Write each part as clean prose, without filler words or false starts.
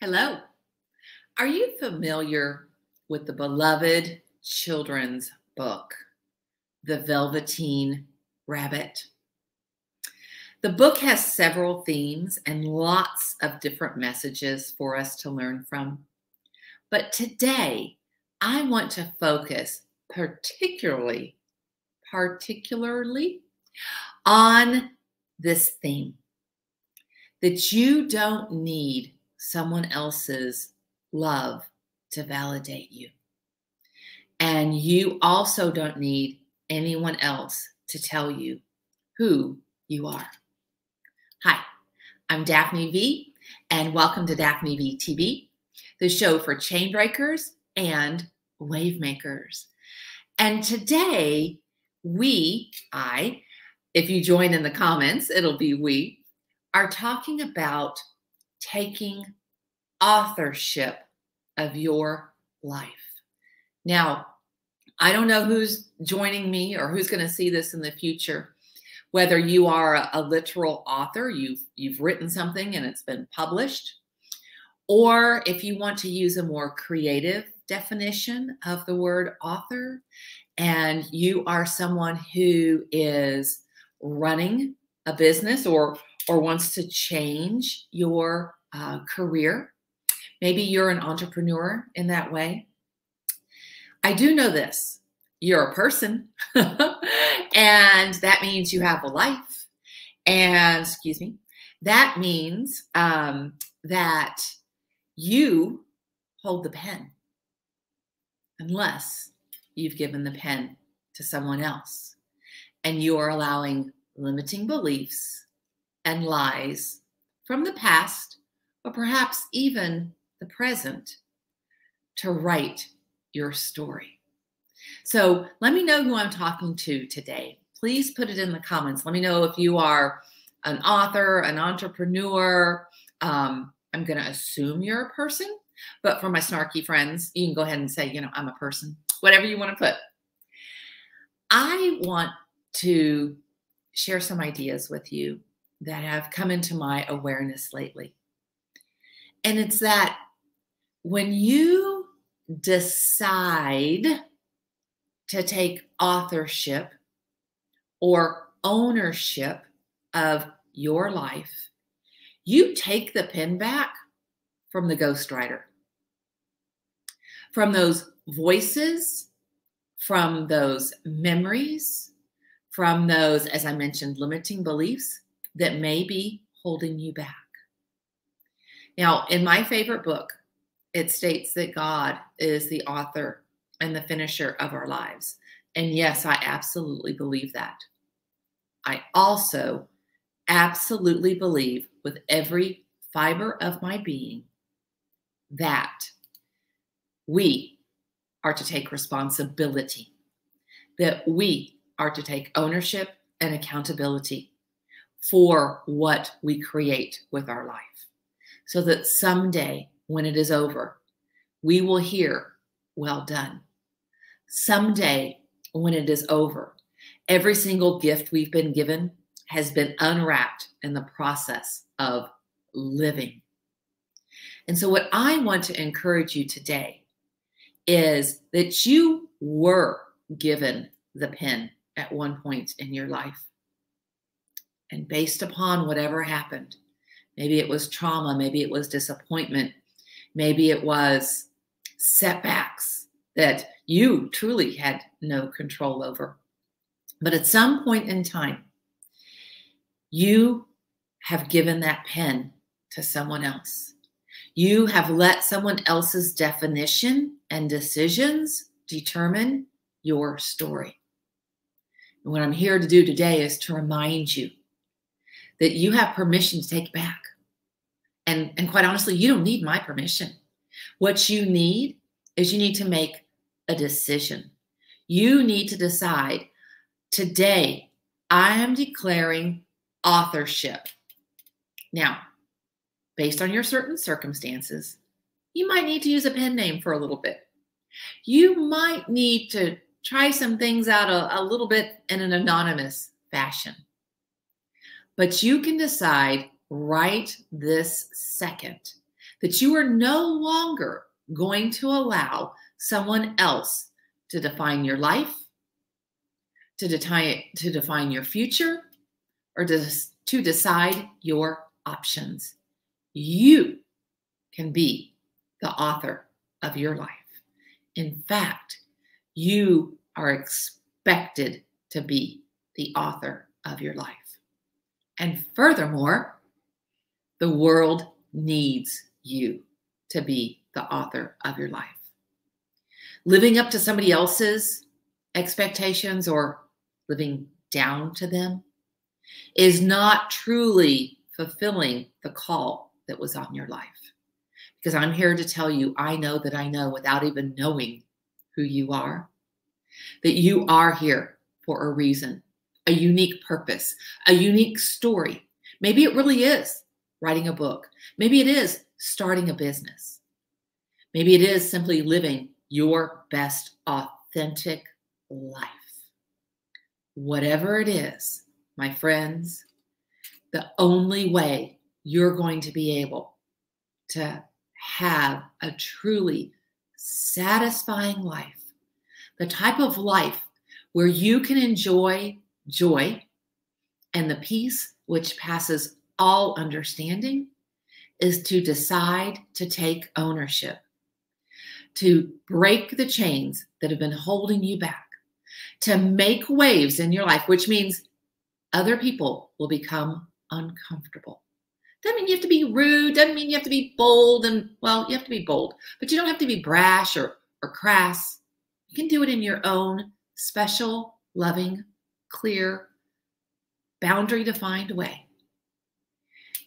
Hello. Are you familiar with the beloved children's book, The Velveteen Rabbit? The book has several themes and lots of different messages for us to learn from. But today, I want to focus particularly on this theme that you don't need someone else's love to validate you. And you also don't need anyone else to tell you who you are. Hi, I'm Daphne V, and welcome to Daphne V TV, the show for chain breakers and wave makers. And today, if you join in the comments, it'll be we, are talking about taking authorship of your life. Now, I don't know who's joining me or who's going to see this in the future, whether you are a literal author, you've written something and it's been published, or if you want to use a more creative definition of the word author, and you are someone who is running a business or wants to change your career. Maybe you're an entrepreneur in that way. I do know this. You're a person, and that means you have a life. And, that means that you hold the pen, unless you've given the pen to someone else, and you are allowing limiting beliefs and lies from the past, or perhaps even the present, to write your story. So let me know who I'm talking to today. Please put it in the comments. Let me know if you are an author, an entrepreneur. I'm going to assume you're a person, but for my snarky friends, you can go ahead and say, I'm a person, whatever you want to put. I want to share some ideas with you that have come into my awareness lately. And it's that when you decide to take authorship or ownership of your life, you take the pen back from the ghostwriter, from those voices, from those memories, from those, as I mentioned, limiting beliefs that may be holding you back. Now, in my favorite book, it states that God is the author and the finisher of our lives. And yes, I absolutely believe that. I also absolutely believe with every fiber of my being that we are to take responsibility, that we are to take ownership and accountability for what we create with our life, so that someday when it is over, we will hear, "Well done." Someday when it is over, every single gift we've been given has been unwrapped in the process of living. And so what I want to encourage you today is that you were given the pen at one point in your life. And based upon whatever happened, maybe it was trauma, maybe it was disappointment, maybe it was setbacks that you truly had no control over. But at some point in time, you have given that pen to someone else. You have let someone else's definition and decisions determine your story. And what I'm here to do today is to remind you that you have permission to take it back. And quite honestly, you don't need my permission. What you need is you need to make a decision. You need to decide, today, I am declaring authorship. Now, based on your certain circumstances, you might need to use a pen name for a little bit. You might need to try some things out a little bit in an anonymous fashion. But you can decide right this second that you are no longer going to allow someone else to define your life, to define your future, or to decide your options. You can be the author of your life. In fact, you are expected to be the author of your life. And furthermore, the world needs you to be the author of your life. Living up to somebody else's expectations or living down to them is not truly fulfilling the call that was on your life. Because I'm here to tell you, I know that I know without even knowing who you are, that you are here for a reason, a unique purpose, a unique story. Maybe it really is writing a book. Maybe it is starting a business. Maybe it is simply living your best authentic life. Whatever it is, my friends, the only way you're going to be able to have a truly satisfying life, the type of life where you can enjoy joy and the peace which passes all understanding, is to decide to take ownership, to break the chains that have been holding you back, to make waves in your life, which means other people will become uncomfortable. Doesn't mean you have to be rude, doesn't mean you have to be bold, and well, you have to be bold, but you don't have to be brash or crass. You can do it in your own special, loving, clear, boundary-defined way.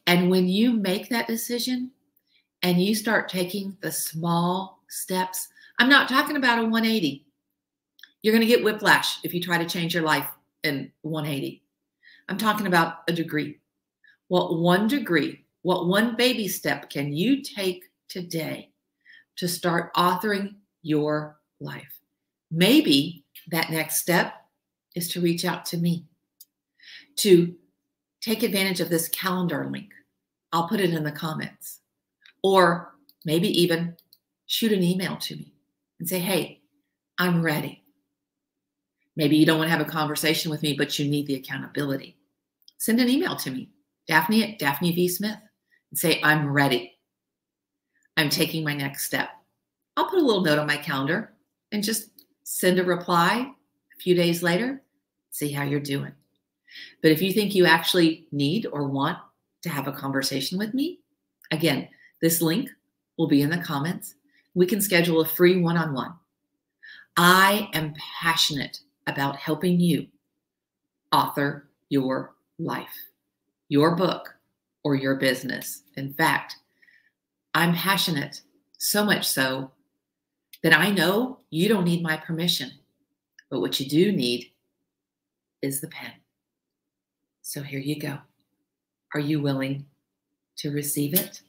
And when you make that decision and you start taking the small steps, I'm not talking about a 180. You're going to get whiplash if you try to change your life in 180. I'm talking about a degree. What one baby step can you take today to start authoring your life? Maybe that next step is to reach out to me, to take advantage of this calendar link. I'll put it in the comments. Or maybe even shoot an email to me and say, hey, I'm ready. Maybe you don't want to have a conversation with me, but you need the accountability. Send an email to me, Daphne@DaphneV.Smith, and say, I'm ready. I'm taking my next step. I'll put a little note on my calendar and just send a reply a few days later, see how you're doing. But if you think you actually need or want to have a conversation with me, again, this link will be in the comments. We can schedule a free one-on-one. I am passionate about helping you author your life, your book, or your business. In fact, I'm passionate, so much so that I know you don't need my permission, but what you do need is the pen. So here you go. Are you willing to receive it?